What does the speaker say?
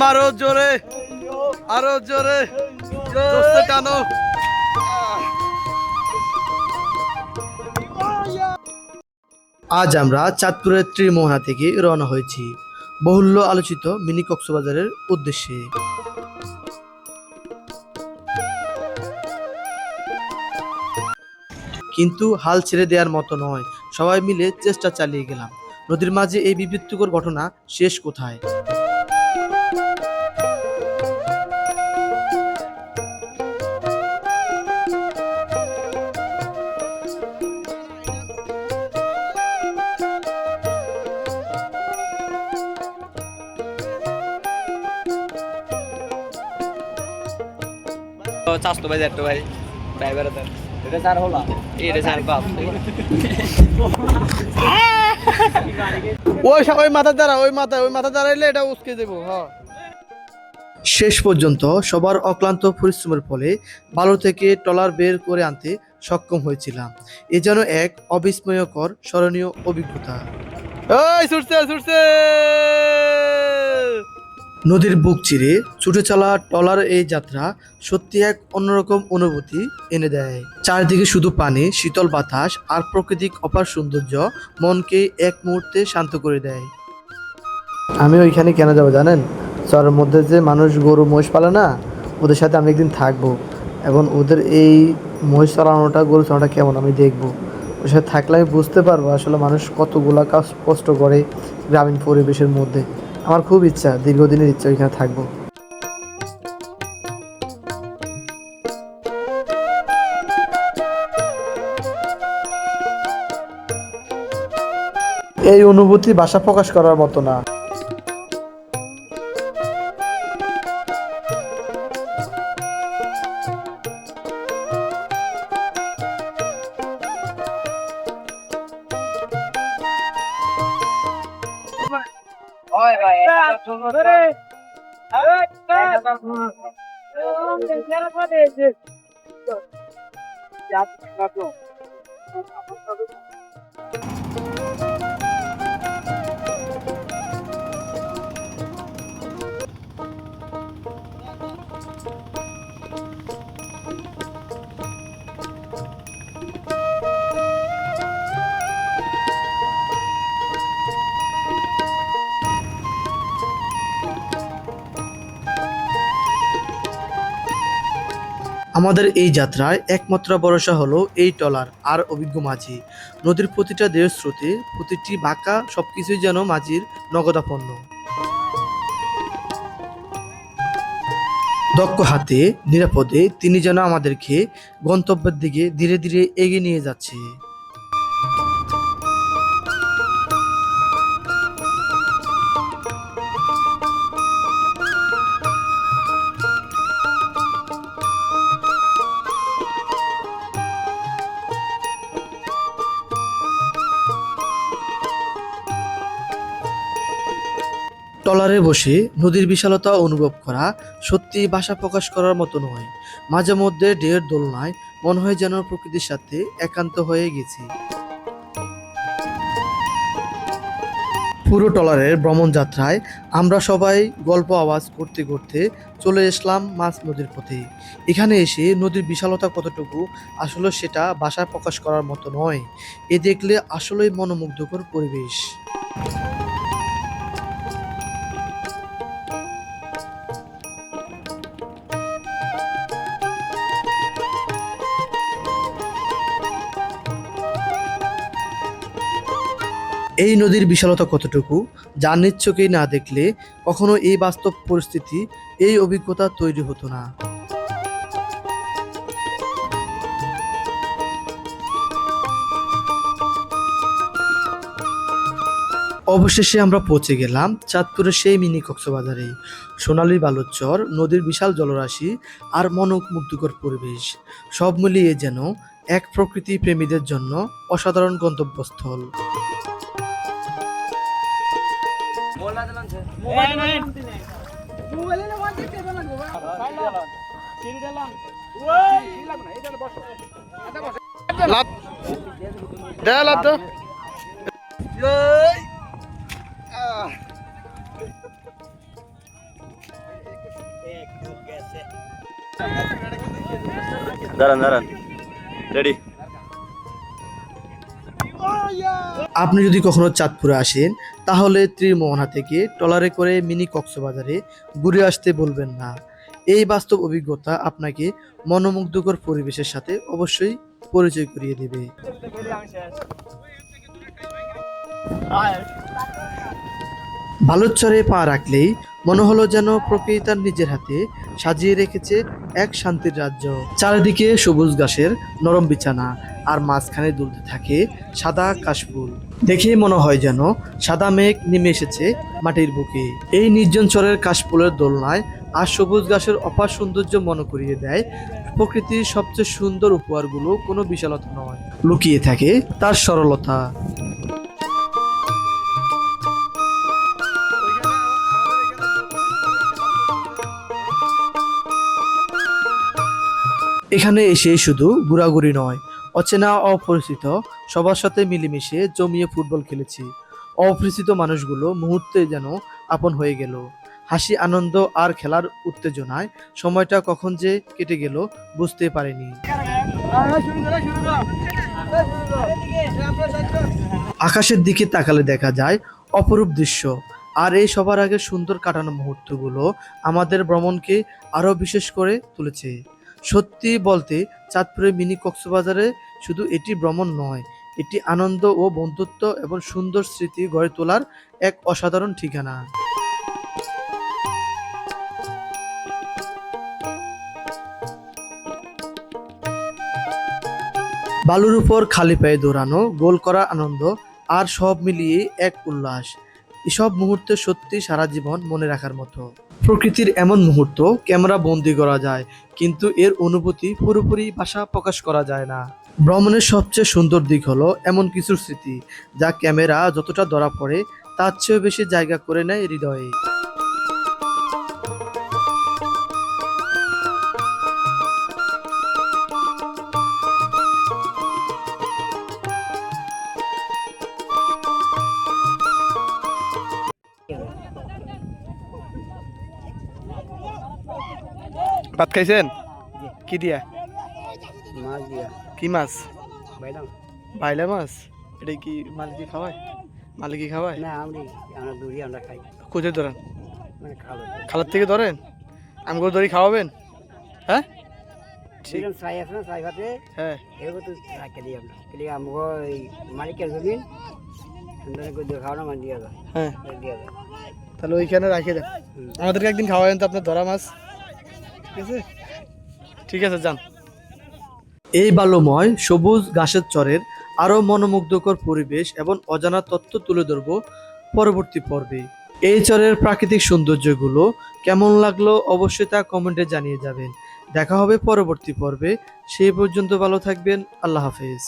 মারো জোরে, আরো জোরে, জোরে টানো। আজ আমরা চাঁদপুরের ত্রিমোহনা থেকে রওনা হয়েছি বহুল্য আলোচিত মিনি কক্সবাজারের উদ্দেশ্যে। কিন্তু হাল ছেড়ে দেওয়ার মতো নয়, সবাই মিলে চেষ্টা চালিয়ে গেলাম। নদীর মাঝে এই বিবৃতিকর ঘটনা শেষ কোথায়? চাস্তো ভাই দেখতো ভাই ড্রাইভার এটা চার হলা এটা চার বাপ ওই মাথা দ্বারা ওই মাথা দাঁড়াইলে এটা উসকে দেবো। হ্যাঁ, শেষ পর্যন্ত সবার অক্লান্ত পরিশ্রমের ফলে বালু থেকে ট্রলার বের করে আনতে সক্ষম হয়েছিলাম। এ যেন এক অবিস্ময়কর স্মরণীয় অভিজ্ঞতা। নদীর বুক চিরে ছুটে চলা ট্রলার এই যাত্রা সত্যি এক অন্যরকম অনুভূতি এনে দেয়। চারিদিকে শুধু পানি, শীতল বাতাস আর প্রাকৃতিক অপার সৌন্দর্য মনকে এক মুহূর্তে শান্ত করে দেয়। আমি ওইখানে কেন যাবো জানেন? চরের মধ্যে যে মানুষ গরু মহিষ পালে না, ওদের সাথে আমি একদিন থাকবো এবং ওদের এই মহিষ চড়ানোটা, গরু চড়ানোটা কেমন আমি দেখবো। ওর সাথে থাকলে আমি বুঝতে পারবো আসলে মানুষ কতগুলা কষ্ট করে গ্রামীণ পরিবেশের মধ্যে। আমার খুব ইচ্ছা, দীর্ঘদিনের ইচ্ছা ওইখানে থাকবো। এই অনুভূতি ভাষা প্রকাশ করার মতো না। আমাদের এই যাত্রায় একমাত্র ভরসা হলো এই ট্রলার আর অভিজ্ঞ মাঝি। নদীর প্রতিটা ঢেউর স্রোতে, প্রতিটি বাঁকা সবকিছুই যেন মাঝির নগদাপন্ন। দক্ষ হাতে নিরাপদে তিনি যেন আমাদেরকে গন্তব্যের দিকে ধীরে ধীরে এগিয়ে নিয়ে যাচ্ছে। ট্রলারে বসে নদীর বিশালতা অনুভব করা সত্যি ভাষা প্রকাশ করার মতো নয়। মাঝে মধ্যে ঢেউয়ের দোলনায় মনে হয় যেন প্রকৃতির সাথে একান্ত হয়ে গেছি। পুরো ট্রলারের ভ্রমণ যাত্রায় আমরা সবাই গল্প আওয়াজ করতে করতে চলে আসলাম মাঝ নদীর পথে। এখানে এসে নদীর বিশালতা কতটুকু আসলে সেটা ভাষায় প্রকাশ করার মতো নয়। এ দেখলে আসলেই মনোমুগ্ধকর পরিবেশ। এই নদীর বিশালতা কতটুকু যা নিজ চোখে না দেখলে কখনো এই বাস্তব পরিস্থিতি, এই অভিজ্ঞতা তৈরি হতো না। অবশেষে আমরা পৌঁছে গেলাম চাঁদপুরের সেই মিনি কক্সবাজারে। সোনালী বালুচর, নদীর বিশাল জলরাশি আর মনোমুগ্ধকর পরিবেশ সব মিলিয়ে যেন এক প্রকৃতি প্রেমীদের জন্য অসাধারণ গন্তব্যস্থল। দাঁড়ান দাঁড়ান, রেডি। আপনি যদি কখনো চাঁদপুরে আসেন তাহলে ত্রিমোহনা থেকে ট্রলারে করে মিনি কক্সবাজারে ঘুরে আসতে বলবেন না। এই বাস্তব অভিজ্ঞতা আপনাকে মনোমুগ্ধকর পরিবেশের সাথে অবশ্যই পরিচয় করিয়ে দেবে। বালুচরে পা রাখলেই মনে হলো যেন প্রকৃতি তার নিজের হাতে সাজিয়ে রেখেছে এক শান্তির রাজ্য। চারিদিকে সবুজ ঘাসের নরম বিছানা, আর মাঝখানে দুলতে থাকে সাদা কাশফুল। দেখেই মনে হয় যেন সাদা মেঘ নেমে এসেছে মাটির বুকে। এই নির্জন চরের কাশফুলের দোলনায় আর সবুজ ঘাসের অপার সৌন্দর্য মনে করিয়ে দেয় প্রকৃতির সবচেয়ে সুন্দর উপহারগুলো কোনো বিশালতা নয়, লুকিয়ে থাকে তার সরলতা। এখানে এসে শুধু ঘোরাঘুরি নয়, অচেনা অপরিচিত সবার সাথে মিলেমিশে জমিয়ে ফুটবল খেলেছি। অপরিচিত মানুষগুলো মুহূর্তে যেন আপন হয়ে গেল। হাসি, আনন্দ আর খেলার উত্তেজনায় সময়টা কখন যে কেটে গেল বুঝতে পারিনি। আকাশের দিকে তাকালে দেখা যায় অপরূপ দৃশ্য, আর এই সবার আগে সুন্দর কাটানো মুহূর্তগুলো আমাদের ভ্রমণকে আরো বিশেষ করে তুলেছে। সত্যি বলতে চাঁদপুরের মিনি কক্সবাজারে শুধু এটি ভ্রমণ নয়, এটি আনন্দ ও বন্ধুত্ব এবং সুন্দর স্মৃতি গড়ে তোলার এক অসাধারণ ঠিকানা। বালুর উপর খালি পায়ে দৌড়ানো, গোল করা আনন্দ আর সব মিলিয়ে এক উল্লাস। এসব মুহূর্তে সত্যি সারা জীবন মনে রাখার মতো। প্রকৃতির এমন মুহূর্ত ক্যামেরা বন্দি করা যায়, কিন্তু এর অনুভূতি পুরোপুরি ভাষা প্রকাশ করা যায় না। ভ্রমণের সবচেয়ে সুন্দর দিক হলো এমন কিছু স্মৃতি যা ক্যামেরা যতটা ধরা পড়ে তার চেয়েও বেশি জায়গা করে নেয় হৃদয়ে। ভাত খাইছেন? কি দিয়া? মাছ দিয়া। কি মাছ? বাইলাম। বাইলা মাছ? এটা কি মালিকি খাওয়ায়? মালিকি খাওয়ায়? না, আমরা দড়ি আমরা খাই। কোথায় ধরেন? মানে খালো। খালার থেকে ধরেন? আমগুলো দড়ি খাওয়াবেন? হ্যাঁ ঠিক। সাই আছে না, সাই ভাতে হ্যাঁ, এগুলো তো রাখে দিই আমরা। কিন্তু আমগো এই মালিকের জমিন সুন্দর করে দিয়ে খাওয়ানো মানে দিয়া যায়। হ্যাঁ, দিয়া যায়। তাহলে ওইখানে রাখে দেন। আমাদেরকে একদিন খাওয়াবেন তো আপনার ধরা মাছ। ঠিক আছে, ঠিক আছে, যান। এই বালুময় সবুজ ঘাসের চরের আরো মনোমুগ্ধকর পরিবেশ এবং অজানা তথ্য তুলে ধরব পরবর্তী পর্বে। এই চরের প্রাকৃতিক সৌন্দর্যগুলো কেমন লাগলো অবশ্যই তা কমেন্টে জানিয়ে যাবেন। দেখা হবে পরবর্তী পর্বে। সেই পর্যন্ত ভালো থাকবেন। আল্লাহ হাফেজ।